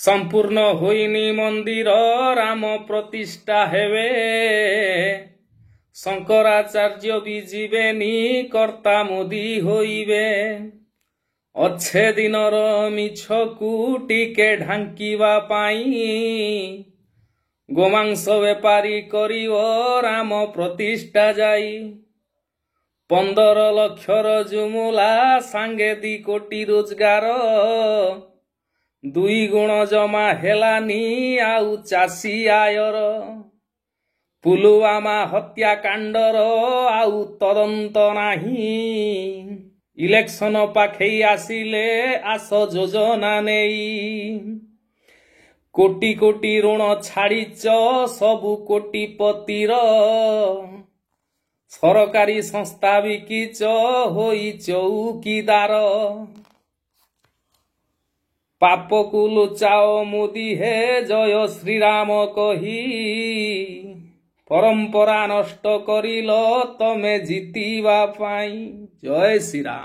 संपूर्ण होइनी मंदिर राम प्रतिष्ठा हेबे शंकराचार्य भी जीवेनी कर्ता मोदी होइबे अच्छे दिनर मिछकु टिके ढांकिबा पाई गोमांस बेपारी करिवो राम प्रतिष्ठा जाई 15 लक्षर जुमुला सांगे 2 कोटी रोजगार 2 गुण जमा हेलानी आउ चासी आयर पुलवामा हत्याकांडर आउ तदंत नाही इलेक्शन पाखई आसिले आस योजना नेई कोटी कोटी ऋण छाड़ीच सबु कोटीपतिर सरकारी संस्था बिकिच होई चौकीदार पाप को लुचाओ मोदी हे जय श्रीराम कही परंपरा नष्ट करिल तमे जीतिबा पाई जय श्रीराम।